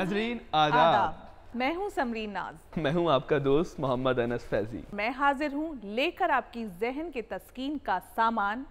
नाजरीन आदाब। मैं हूँ समरीन नाज। मैं हूँ आपका दोस्त मोहम्मद अनस फैजी। मैं हाजिर हूँ लेकर आपकी जहन के तस्कीन का सामान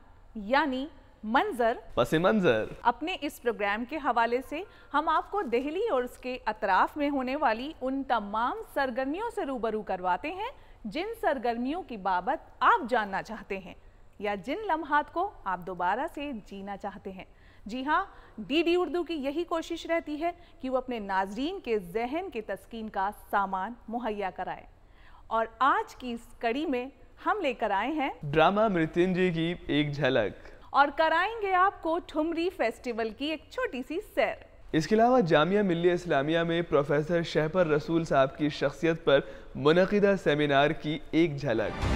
यानी मंजर पस मंजर। अपने इस प्रोग्राम के हवाले से हम आपको दिल्ली और उसके अतराफ में होने वाली उन तमाम सरगर्मियों से रूबरू करवाते हैं जिन सरगर्मियों की बाबत आप जानना चाहते हैं या जिन लम्हात को आप दोबारा से जीना चाहते हैं। जी हाँ, डीडी उर्दू की यही कोशिश रहती है कि वो अपने नाजरीन के जहन के तस्कीन का सामान मुहैया कराए। और आज की इस कड़ी में हम लेकर आए हैं ड्रामा मृत्युंजय की एक झलक और कराएंगे आपको ठुमरी फेस्टिवल की एक छोटी सी सैर। इसके अलावा जामिया मिल्लिया इस्लामिया में प्रोफेसर शहपर रसूल साहब की शख्सियत पर मुनक़िदा सेमिनार की एक झलक।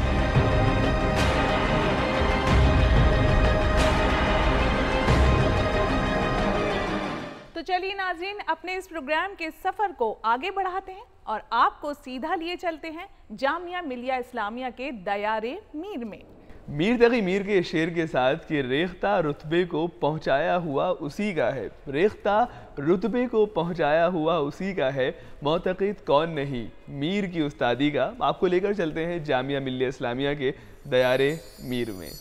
तो चलिए नाज़रीन, अपने इस प्रोग्राम के सफ़र को आगे बढ़ाते हैं और आपको सीधा लिए चलते हैं जामिया मिल्लिया इस्लामिया के दयारे मीर में। मीर तकी मीर के शेर के साथ कि रेख्ता रुतबे को पहुंचाया हुआ उसी का है, रेख्ता रुतबे को पहुंचाया हुआ उसी का है, मोतक़िद कौन नहीं मीर की उस्तादी का। आपको लेकर चलते हैं जामिया मिल्लिया इस्लामिया के दयारे मीर में।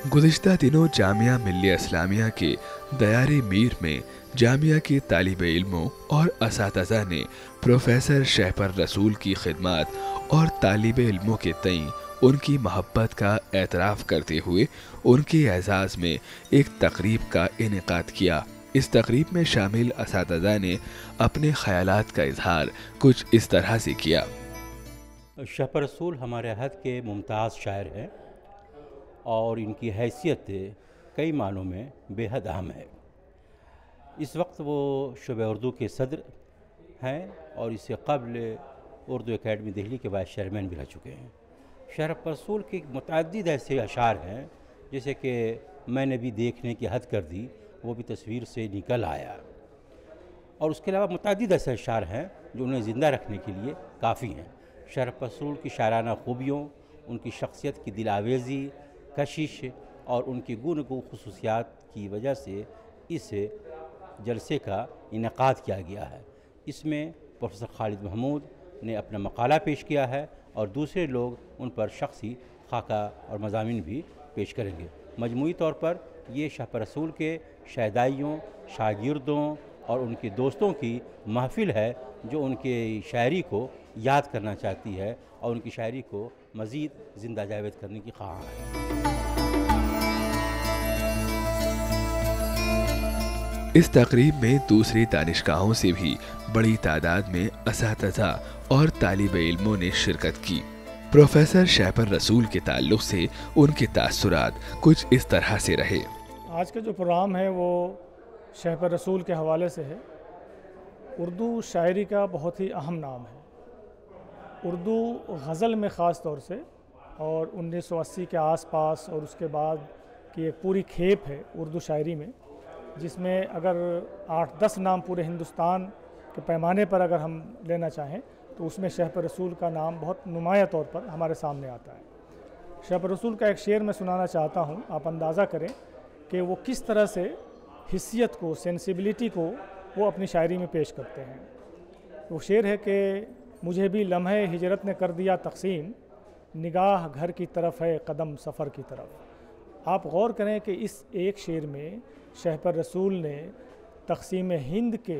गुज़िश्ता दिनों जामिया मिल्लिया इस्लामिया के दयारे मीर में जामिया के तालिब इल्मों और असातिज़ा ने प्रोफेसर शहपर रसूल की खिदमत और तालिब इल्मों के तई उनकी मोहब्बत का एतराफ़ करते हुए उनके एजाज़ में एक तकरीब का इनेकाद किया। इस तकरीब में शामिल असातिज़ा ने अपने ख़यालात का इजहार कुछ इस तरह से किया। शहपर रसूल हमारे हद के मुमताज़ शायर हैं और इनकी हैसियत कई मानों में बेहद अहम है। इस वक्त वो शुबे उर्दू के सदर हैं और इससे क़ब्ल उर्दू एकेडमी दिल्ली के वाइस चेयरमैन भी रह चुके हैं। शहपर रसूल के मुतअद्दिद ऐसे अशार हैं जैसे कि मैंने भी देखने की हद कर दी, वो भी तस्वीर से निकल आया। और उसके अलावा मुतअद्दिद ऐसे अशार हैं जो उन्हें ज़िंदा रखने के लिए काफ़ी हैं। शहपर रसूल की शायराना खूबियों, उनकी शख्सियत की दिलावेज़ी, कशिश और उनकी गुण खुसूसियात की वजह से इस जलसे का इनेकाद किया गया है। इसमें प्रोफेसर खालिद महमूद ने अपना मकाला पेश किया है और दूसरे लोग उन पर शख्सी खाका और मज़ामीन भी पेश करेंगे। मजमूई तौर पर ये शहपर रसूल के शहदाइयों, शागिर्दों और उनके दोस्तों की महफ़िल है जो उनके शायरी को याद करना चाहती है और उनकी शायरी को मज़ीद ज़िंदा जावेद करने की ख्वाह है। इस तकरीब में दूसरी दानिशगाहों से भी बड़ी तादाद में असातिज़ा और तालिब इल्मों ने शिरकत की। प्रोफेसर शहपर रसूल के ताल्लुक़ से उनके तासुरात कुछ इस तरह से रहे। आज का जो प्रोग्राम है वो शहपर रसूल के हवाले से है। उर्दू शायरी का बहुत ही अहम नाम है। उर्दू गज़ल में ख़ास तौर से और 1980 के आसपास और उसके बाद की एक पूरी खेप है उर्दू शायरी में, जिसमें अगर 8-10 नाम पूरे हिंदुस्तान के पैमाने पर अगर हम लेना चाहें तो उसमें शहपर रसूल का नाम बहुत नुमाया तौर पर हमारे सामने आता है। शहपर रसूल का एक शेर मैं सुनाना चाहता हूँ, आप अंदाज़ा करें कि वो किस तरह से हिस्सियत को, सेंसिबिलिटी को वो अपनी शायरी में पेश करते हैं। वो शेर है कि मुझे भी लम्हे हिजरत ने कर दिया तक़सीम, निगाह घर की तरफ है कदम सफ़र की तरफ। आप गौर करें कि इस एक शेर में शहपर रसूल ने तक़सीम हिंद के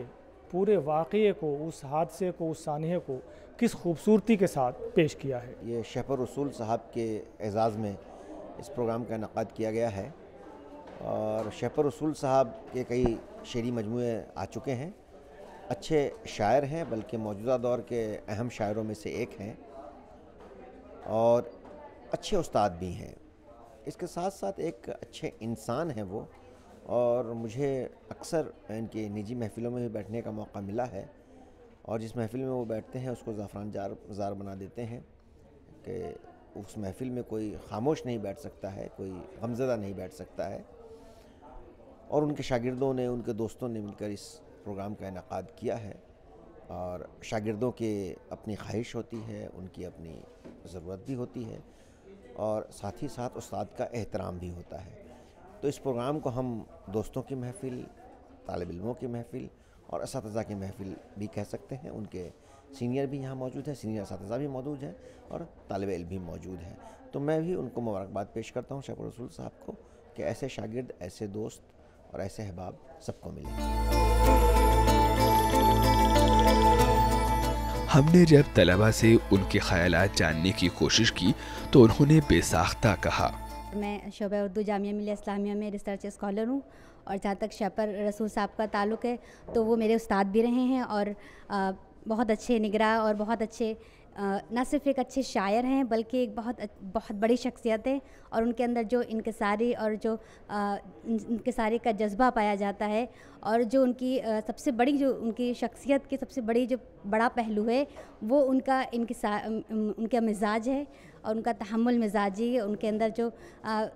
पूरे वाक़ये को, उस हादसे को, उस सानिये को किस खूबसूरती के साथ पेश किया है। ये शहपर रसूल साहब के एजाज़ में इस प्रोग्राम का इनेकाद किया गया है और शहपर रसूल साहब के कई शेरी मजमूए आ चुके हैं। अच्छे शायर हैं, बल्कि मौजूदा दौर के अहम शायरों में से एक हैं और अच्छे उस्ताद भी हैं। इसके साथ साथ एक अच्छे इंसान हैं वो, और मुझे अक्सर इनकी निजी महफ़िलों में भी बैठने का मौका मिला है और जिस महफ़िल में वो बैठते हैं उसको ज़ाफ़रान जार बना देते हैं कि उस महफ़िल में कोई खामोश नहीं बैठ सकता है, कोई गमज़दा नहीं बैठ सकता है। और उनके शागिर्दों ने, उनके दोस्तों ने मिलकर इस प्रोग्राम का इनेकाद किया है और शागिर्दों की अपनी ख्वाहिश होती है, उनकी अपनी ज़रूरत भी होती है और साथ ही साथ उस्ताद का एहतराम भी होता है। तो इस प्रोग्राम को हम दोस्तों की महफ़िल, तालिब इल्मों की महफ़िल और असातिज़ा की महफ़िल भी कह सकते हैं। उनके सीनियर भी यहाँ मौजूद है, सीनियर असातिज़ा भी मौजूद है और तालिब इल्म भी मौजूद है। तो मैं भी उनको मुबारकबाद पेश करता हूँ शहपर रसूल साहब को कि ऐसे शागिर्द, ऐसे दोस्त और ऐसे अहबाब सबको मिले। हमने जब तलबा से उनके ख़यालात जानने की कोशिश की तो उन्होंने बेसाख्ता कहा, मैं शोबा उर्दू जामिया मिलिया इस्लामिया में रिसर्च स्कॉलर हूँ और जहाँ तक शहपर रसूल साहब का ताल्लुक़ है तो वो मेरे उस्ताद भी रहे हैं और बहुत अच्छे निगरां और बहुत अच्छे न सिर्फ एक अच्छे शायर हैं बल्कि एक बहुत बड़ी शख्सियत है और उनके अंदर जो इनकिसारी और जो इनकिसारी का जज्बा पाया जाता है और जो उनकी सबसे बड़ी जो उनकी शख्सियत की सबसे बड़ी जो बड़ा पहलू है वो उनका उनका मिजाज है और उनका तहम्मुल मिजाजी, उनके अंदर जो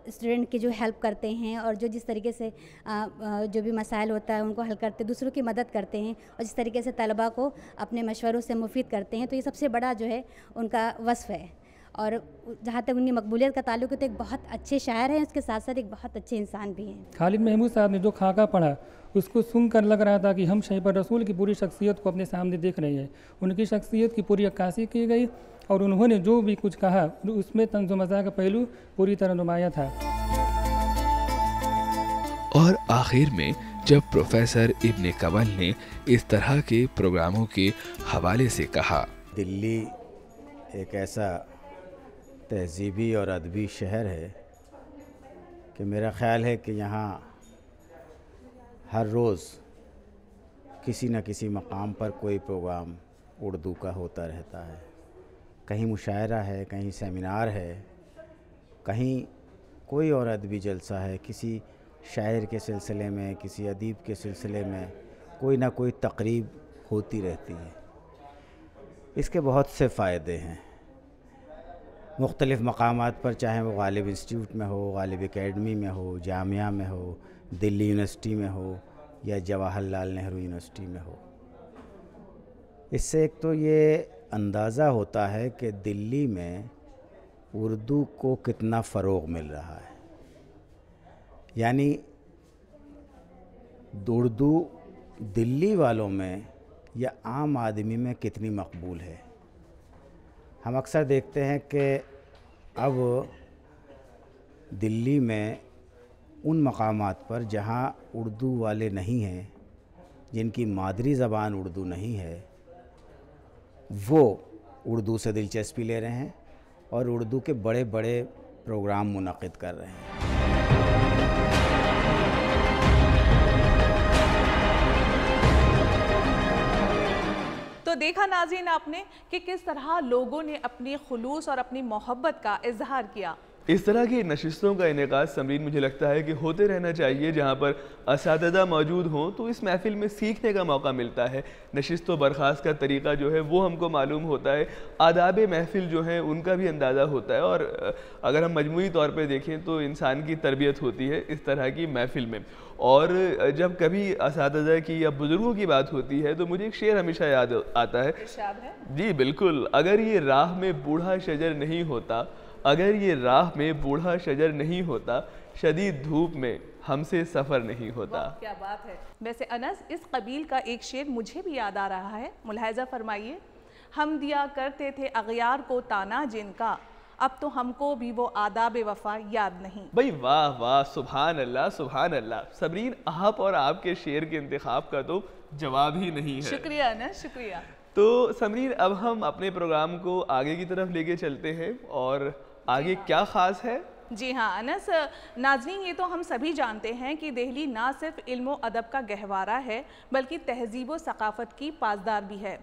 स्टूडेंट की जो हेल्प करते हैं और जो जिस तरीके से जो भी मसाइल होता है उनको हल करते, दूसरों की मदद करते हैं और जिस तरीके से तलबा को अपने मशवरों से मुफीद करते हैं, तो ये सबसे बड़ा जो है उनका वस्फ़ है। और जहाँ तक उनकी मकबूलियत का ताल्लुक है तो एक बहुत अच्छे शायर हैं, उसके साथ साथ एक बहुत अच्छे इंसान भी हैं। खालिद महमूद साहब ने जो खाका पढ़ा उसको सुनकर लग रहा था कि हम शहपर रसूल की पूरी शख्सियत को अपने सामने देख रहे हैं। उनकी शख्सियत की पूरी अक्कासी की गई और उन्होंने जो भी कुछ कहा उसमें तंज़ मज़ाक़ का पहलू पूरी तरह नुमाया था। और आखिर में जब प्रोफेसर इब्ने कवल ने इस तरह के प्रोग्रामों के हवाले से कहा, दिल्ली एक ऐसा तहज़ीबी और अदबी शहर है कि मेरा ख़्याल है कि यहाँ हर रोज़ किसी न किसी मकाम पर कोई प्रोग्राम उर्दू का होता रहता है। कहीं मुशायरा है, कहीं सेमिनार है, कहीं कोई और अदबी जलसा है, किसी शायर के सिलसिले में, किसी अदीब के सिलसिले में कोई ना कोई तकरीब होती रहती है। इसके बहुत से फ़ायदे हैं मुख्तलिफ़ मकामात पर, चाहे वो गालिब इंस्टीट्यूट में हो, गालिब एकेडमी में हो, जामिया में हो, दिल्ली यूनिवर्सिटी में हो या जवाहरलाल नेहरू यूनिवर्सिटी में हो। इससे एक तो ये अंदाज़ा होता है कि दिल्ली में उर्दू को कितना फ़रोग़ मिल रहा है, यानी उर्दू दिल्ली वालों में या आम आदमी में कितनी मकबूल है। हम अक्सर देखते हैं कि अब दिल्ली में उन मकामात पर जहाँ उर्दू वाले नहीं हैं, जिनकी मादरी ज़बान उर्दू नहीं है, वो उर्दू से दिलचस्पी ले रहे हैं और उर्दू के बड़े बड़े प्रोग्राम मुनक़िद कर रहे हैं। तो देखा नाज़रीन आपने कि किस तरह लोगों ने अपनी खुलूस और अपनी मोहब्बत का इजहार किया। इस तरह की नशिस्तों का इनेकाद समरीन मुझे लगता है कि होते रहना चाहिए, जहाँ पर असातिज़ा मौजूद हों तो इस महफ़िल में सीखने का मौका मिलता है। नशिस्त व बर्खास्त का तरीक़ा जो है वो हमको मालूम होता है, आदाब महफ़िल जो है उनका भी अंदाज़ा होता है। और अगर हम मजमूई तौर पर देखें तो इंसान की तरबियत होती है इस तरह की महफ़िल में। और जब कभी असातिज़ा की या बुज़ुर्गों की बात होती है तो मुझे एक शेर हमेशा याद आता है। जी बिल्कुल, अगर ये राह में बूढ़ा शजर नहीं होता, अगर ये राह में बूढ़ा शजर नहीं होता, शदीद धूप में हमसे सफ़र नहीं होता। क्या बात है। वैसे अनस, इस कबील का एक शेर मुझे भी याद आ रहा है, मुलाहिज़ा फरमाइए। हम दिया करते थे अग़यार को ताना जिनका, अब तो हमको भी वो आदाब वफ़ा याद नहीं। भाई वाह वाह, सुभान अल्लाह सुभान अल्लाह। सबरीन, आप और आपके शेर के इंतखाब का तो जवाब ही नहीं है। शुक्रिया अनस, शुक्रिया। तो समरीन, अब हम अपने प्रोग्राम को आगे की तरफ लेके चलते हैं और आगे क्या ख़ास है? जी हाँ अनस, नाज़रीन, ये तो हम सभी जानते हैं कि दिल्ली ना सिर्फ इल्म अदब का गहवारा है बल्कि तहज़ीब व सकाफ़त की पासदार भी है।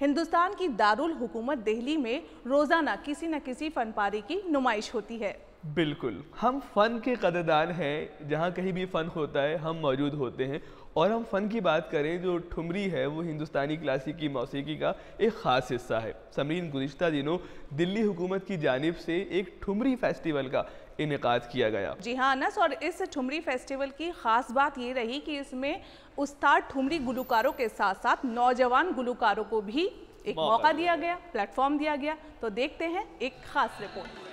हिंदुस्तान की दारुल हुकूमत दिल्ली में रोज़ाना किसी न किसी फ़नपारी की नुमाइश होती है। बिल्कुल, हम फ़न के कदरदान हैं, जहाँ कहीं भी फ़न होता है हम मौजूद होते हैं। और हम फ़न की बात करें, जो ठुमरी है वो हिंदुस्तानी क्लासिकी मौसीकी का एक ख़ास हिस्सा है। समरीन, गुज़िश्ता दिनों दिल्ली हुकूमत की जानिब से एक ठुमरी फेस्टिवल का इनेकाद किया गया। जी हाँ अनस, और इस ठुमरी फेस्टिवल की ख़ास बात ये रही कि इसमें उस्ताद ठुमरी गुलकारों के साथ साथ नौजवान गुलकारों को भी एक मौका दिया गया, प्लेटफॉर्म दिया गया। तो देखते हैं एक ख़ास रिपोर्ट।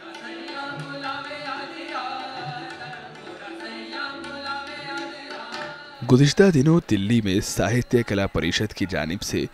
गुज़िश्ता दिनों दिल्ली में साहित्य कला परिषद की जानिब से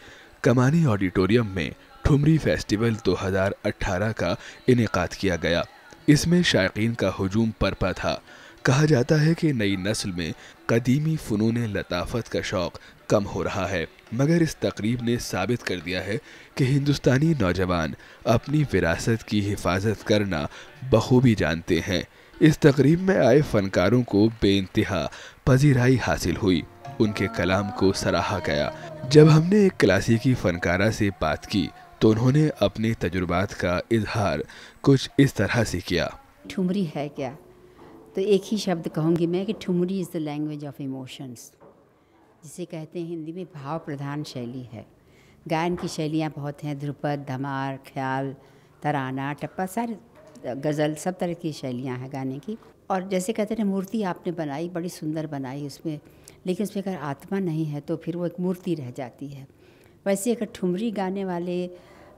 कमानी ऑडिटोरियम में ठुमरी फेस्टिवल 2018 का इनेकाद किया गया। इसमें शायकीन का हुजूम बरपा था। कहा जाता है कि नई नस्ल में कदीमी फ़नून लताफ़त का शौक़ कम हो रहा है, मगर इस तकरीब ने साबित कर दिया है कि हिंदुस्तानी नौजवान अपनी विरासत की हिफाजत करना बखूबी जानते हैं। इस तकरीब में आए फ़नकारों को बेइंतहा पजीराई हासिल हुई, उनके कलाम को सराहा गया। जब हमने एक क्लासिकी फ़नकारा से बात की तो उन्होंने अपने तजुर्बात का इजहार कुछ इस तरह से किया। ठुमरी है क्या, तो एक ही शब्द कहूँगी मैं कि thumri is the language of emotions, जिसे कहते हैं हिंदी में भाव प्रधान शैली है। गायन की शैलियाँ बहुत हैं, ध्रुपद, धमार, ख्याल, तराना, टप्पा, सारे गज़ल, सब तरह की शैलियाँ हैं गाने की। और जैसे कहते हैं मूर्ति आपने बनाई, बड़ी सुंदर बनाई उसमें, लेकिन उसमें अगर आत्मा नहीं है तो फिर वो एक मूर्ति रह जाती है। वैसे अगर ठुमरी गाने वाले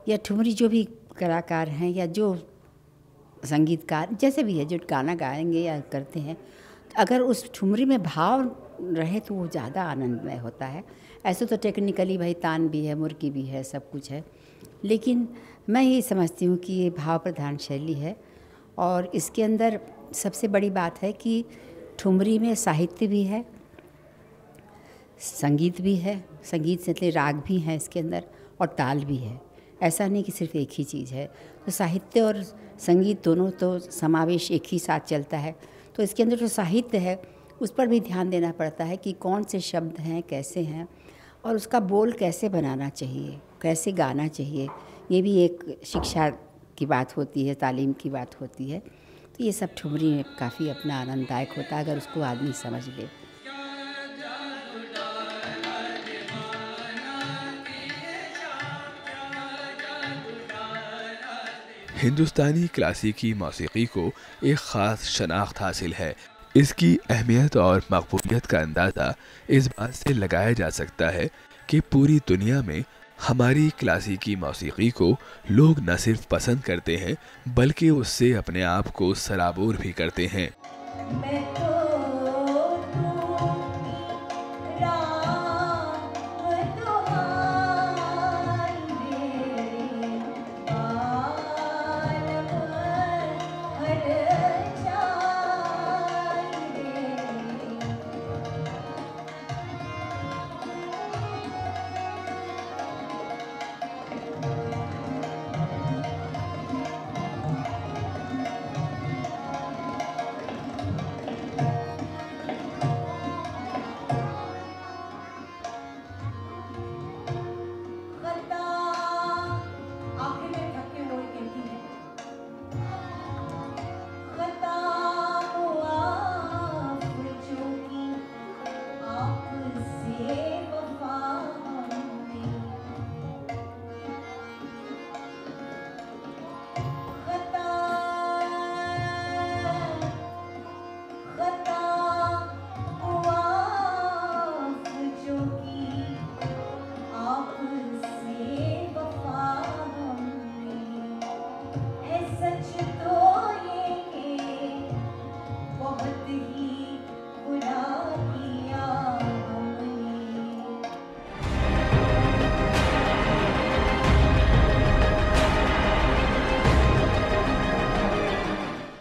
या ठुमरी जो भी कलाकार हैं या जो संगीतकार जैसे भी है जो गाना गाएंगे या करते हैं, अगर उस ठुमरी में भाव रहे तो वो ज़्यादा आनंदमय होता है। ऐसे तो टेक्निकली भाई तान भी है, मुर्की भी है, सब कुछ है, लेकिन मैं ये समझती हूँ कि ये भाव प्रधान शैली है। और इसके अंदर सबसे बड़ी बात है कि ठुमरी में साहित्य भी है, संगीत भी है, संगीत से राग भी हैं इसके अंदर, और ताल भी है। ऐसा नहीं कि सिर्फ एक ही चीज़ है। तो साहित्य और संगीत दोनों तो समावेश एक ही साथ चलता है। तो इसके अंदर जो साहित्य है उस पर भी ध्यान देना पड़ता है कि कौन से शब्द हैं, कैसे हैं, और उसका बोल कैसे बनाना चाहिए, कैसे गाना चाहिए। ये भी एक शिक्षा की बात होती है, तालीम की बात होती है। तो ये सब ठुमरी में काफ़ी अपना आनंददायक होता है अगर उसको आदमी समझ ले। हिंदुस्तानी क्लासिकी मौसीकी को एक ख़ास शनाख्त हासिल है। इसकी अहमियत और मकबूलियत का अंदाज़ा इस बात से लगाया जा सकता है कि पूरी दुनिया में हमारी क्लासिकी मौसीकी को लोग न सिर्फ पसंद करते हैं बल्कि उससे अपने आप को सराबोर भी करते हैं।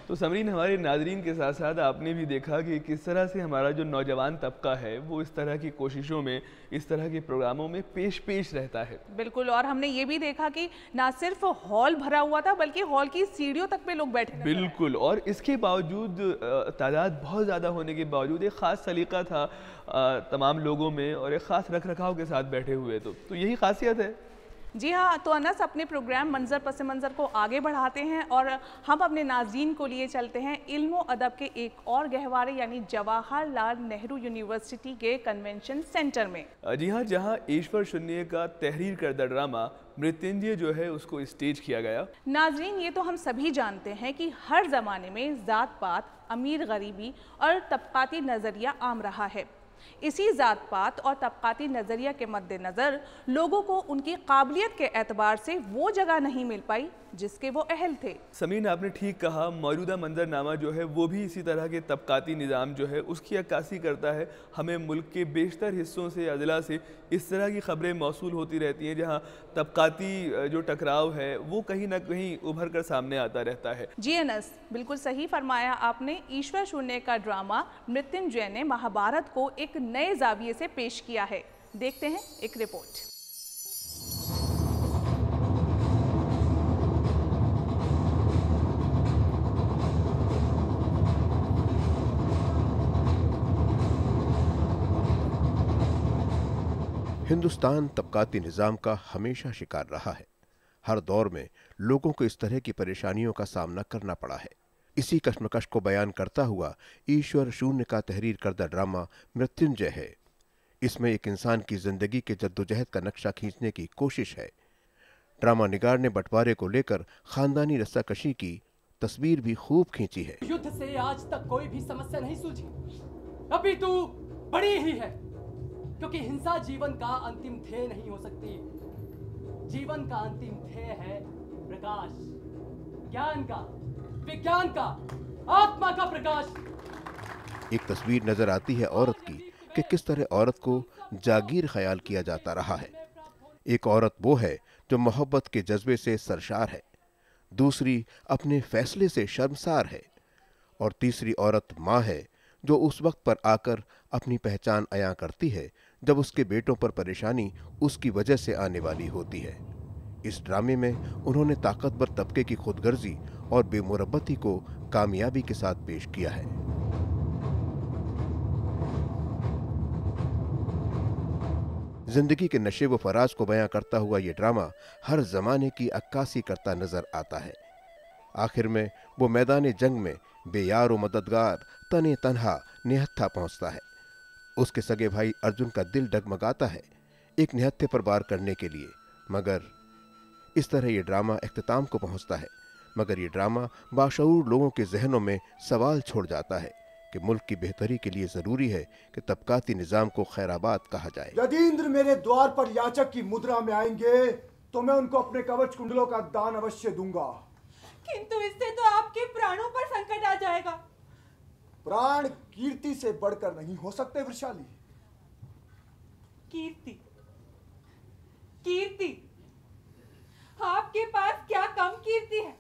तो समरीन, हमारे नाजरीन के साथ साथ आपने भी देखा कि किस तरह से हमारा जो नौजवान तबका है वो इस तरह की कोशिशों में, इस तरह के प्रोग्रामों में पेश रहता है। बिल्कुल, और हमने ये भी देखा कि ना सिर्फ हॉल भरा हुआ था बल्कि हॉल की सीढ़ियों तक पे लोग बैठे। बिल्कुल, और इसके बावजूद तादाद बहुत ज़्यादा होने के बावजूद एक ख़ास सलीका था तमाम लोगों में और एक ख़ास रख रखाव के साथ बैठे हुए। तो यही खासियत है। जी हाँ, तो अनस अपने प्रोग्राम मंजर पस मंजर को आगे बढ़ाते हैं और हम अपने नाज़रीन को लिए चलते हैं इल्म व अदब के एक और गहवारे यानी जवाहरलाल नेहरू यूनिवर्सिटी के कन्वेंशन सेंटर में। जी हाँ, जहाँ ईश्वर शून्य का तहरीर करदा ड्रामा मृत्युंजय जो है उसको स्टेज किया गया। नाजरीन, ये तो हम सभी जानते हैं कि हर ज़माने में ज़ात पात, अमीर गरीबी और तबकाती नज़रिया आम रहा है, इसी जात पात और तबकाती नज़रिया के मद्देनज़र लोगों को उनकी काबिलियत के एतबार से वो जगह नहीं मिल पाई जिसके वो अहल थे। समीन, आपने ठीक कहा, मौजूदा मंजरनामा जो है वो भी इसी तरह के तबकाती निज़ाम जो है उसकी अक्कासी करता है। हमें मुल्क के बेशतर हिस्सों से, अजला से इस तरह की ख़बरें मौसूल होती रहती हैं जहाँ तबकाती जो टकराव है वो कहीं ना कहीं उभर कर सामने आता रहता है। जी अनस, बिल्कुल सही फरमाया आपने। ईश्वर शून्य का ड्रामा मृत्युंजय ने महाभारत को एक नए जाविये से पेश किया है। देखते हैं एक रिपोर्ट। हिंदुस्तान तबकाती निज़ाम का हमेशा शिकार रहा है। हर दौर में लोगों को इस तरह की परेशानियों का सामना करना पड़ा है। इसी कश्मकश को बयान करता हुआ ईश्वर शून्य का तहरीर करदा ड्रामा मृत्युंजय है। इसमें एक इंसान की जिंदगी के जद्दोजहद का नक्शा खींचने की कोशिश है। ड्रामा निगार ने बंटवारे को लेकर खानदानी रस्साकशी की तस्वीर भी खूब खींची है। युद्ध से आज तक कोई भी समस्या नहीं सुलझी, अभी तू बड़ी ही है, क्योंकि हिंसा जीवन का अंतिम ध्येय नहीं हो सकती। जीवन का अंतिम ध्येय है प्रकाश, ज्ञान का, विज्ञान का, आत्मा का प्रकाश। एक तस्वीर नजर आती है औरत की कि किस तरह औरत को जागीर ख्याल किया जाता रहा है। एक औरत वो है जो मोहब्बत के जज्बे से सरशार है, दूसरी अपने फैसले से शर्मसार है, और तीसरी औरत माँ है जो उस वक्त पर आकर अपनी पहचान अयां करती है जब उसके बेटों पर परेशानी उसकी वजह से आने वाली होती है। इस ड्रामे में उन्होंने ताकतवर तबके की खुदगर्जी और बेमुरब्बती को कामयाबी के साथ पेश किया है। जिंदगी के नशे व फराज को बयां करता हुआ ये ड्रामा हर जमाने की अक्कासी करता नजर आता है। आखिर में वो मैदान जंग में बेयार व मददगार तने तन्हा निहत्था पहुंचता है। उसके सगे भाई अर्जुन का दिल डगमगाता है एक निहत्थे पर वार करने के लिए, मगर इस तरह ये ड्रामा इख्तिताम को पहुंचता है। मगर ये ड्रामा बाशऊर लोगों के जहनों में सवाल छोड़ जाता है कि मुल्क की बेहतरी के लिए जरूरी है कि तबकाती निजाम को खैराबाद कहा जाए। यदि इंद्र मेरे द्वार पर याचक की मुद्रा में आएंगे तो मैं उनको अपने कवच कुंडलों का दान अवश्य दूंगा, किंतु इससे तो आपके प्राणों पर संकट आ जाएगा। प्राण कीर्ति से बढ़कर नहीं हो सकते वृषाली। कीर्ति, कीर्ति, आपके पास क्या कम कीर्ति है?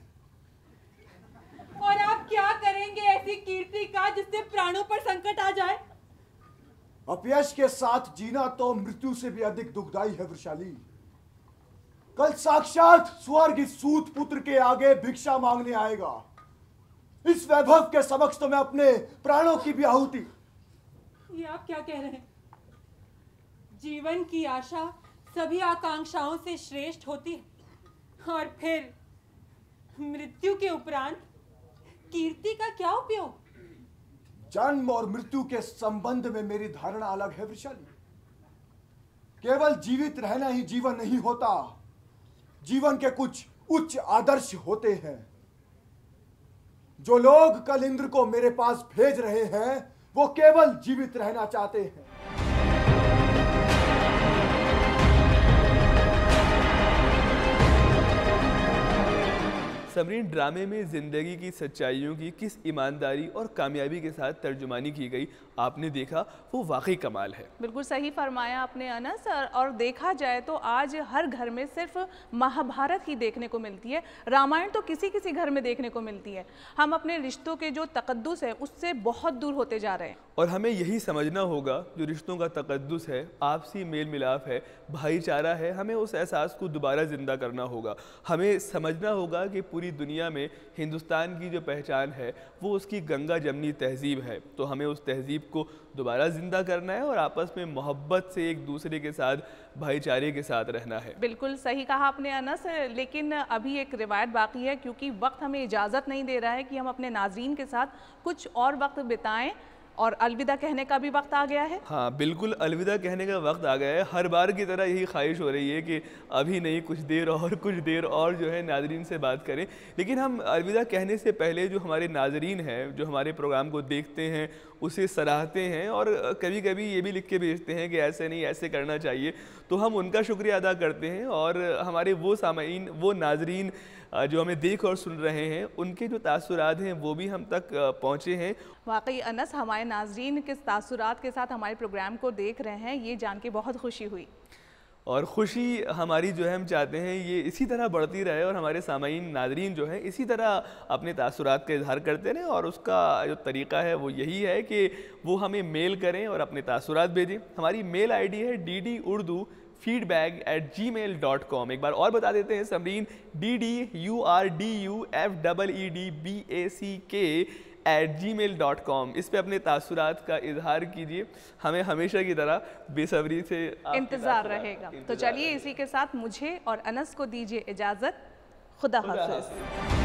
और आप क्या करेंगे ऐसी कीर्ति का जिससे प्राणों पर संकट आ जाए? अपयश के साथ जीना तो मृत्यु से भी अधिक दुखदाई है वृषाली। कल साक्षात स्वर्ग इस सूत पुत्र के आगे भिक्षा मांगने आएगा। इस वैभव के समक्ष तो मैं अपने प्राणों की भी आहुति। ये आप क्या कह रहे हैं? जीवन की आशा सभी आकांक्षाओं से श्रेष्ठ होती है, और फिर मृत्यु के उपरांत कीर्ति का क्या उपयोग? जन्म और मृत्यु के संबंध में मेरी धारणा अलग है वृषाली। केवल जीवित रहना ही जीवन नहीं होता, जीवन के कुछ उच्च आदर्श होते हैं। जो लोग कल इंद्र को मेरे पास भेज रहे हैं वो केवल जीवित रहना चाहते हैं। समरीन, ड्रामे में ज़िंदगी की सच्चाइयों की किस ईमानदारी और कामयाबी के साथ तर्जुमानी की गई आपने देखा, वो वाकई कमाल है। बिल्कुल सही फरमाया आपने अनस। और देखा जाए तो आज हर घर में सिर्फ महाभारत ही देखने को मिलती है, रामायण तो किसी किसी घर में देखने को मिलती है। हम अपने रिश्तों के जो तकद्दुस है उससे बहुत दूर होते जा रहे हैं। और हमें यही समझना होगा, जो रिश्तों का तकद्दुस है, आपसी मेल मिलाप है, भाईचारा है, हमें उस एहसास को दोबारा ज़िंदा करना होगा। हमें समझना होगा कि पूरी दुनिया में हिंदुस्तान की जो पहचान है वो उसकी गंगा जमनी तहजीब है। तो हमें उस तहजीब को दोबारा जिंदा करना है और आपस में मोहब्बत से एक दूसरे के साथ, भाईचारे के साथ रहना है। बिल्कुल सही कहा आपने अनस। लेकिन अभी एक रिवायत बाकी है, क्योंकि वक्त हमें इजाज़त नहीं दे रहा है कि हम अपने नाज़रीन के साथ कुछ और वक्त बिताएं और अलविदा कहने का भी वक्त आ गया है। हाँ बिल्कुल, अलविदा कहने का वक्त आ गया है। हर बार की तरह यही ख्वाहिश हो रही है कि अभी नहीं, कुछ देर और जो है नाजरीन से बात करें। लेकिन हम अलविदा कहने से पहले जो हमारे नाजरीन हैं, जो हमारे प्रोग्राम को देखते हैं, उसे सराहते हैं और कभी कभी ये भी लिख के भेजते हैं कि ऐसे नहीं, ऐसे करना चाहिए, तो हम उनका शुक्रिया अदा करते हैं। और हमारे वो सामाईन, वो नाजरीन जो हमें देख और सुन रहे हैं, उनके जो तासुरात हैं वो भी हम तक पहुँचे हैं। वाकई अनस, हमारे नाजरीन किस तासुरात के साथ हमारे प्रोग्राम को देख रहे हैं, ये जान के बहुत खुशी हुई। और ख़ुशी हमारी जो है, हम चाहते हैं ये इसी तरह बढ़ती रहे और हमारे सामाईन नाजरीन जो हैं इसी तरह अपने तासुरात का इजहार करते रहें। और उसका जो तरीक़ा है वो यही है कि वो हमें मेल करें और अपने तासुरात भेजें। हमारी मेल ID है ddurdu@gmail.com। एक बार और बता देते हैं समरीन, ddurdufeedback@gmail.com। इस पे अपने तासुरात का इजहार कीजिए, हमें हमेशा की तरह बेसब्री से इंतज़ार रहेगा। तो चलिए इसी के साथ मुझे और अनस को दीजिए इजाज़त। खुदा हाफ़िज़।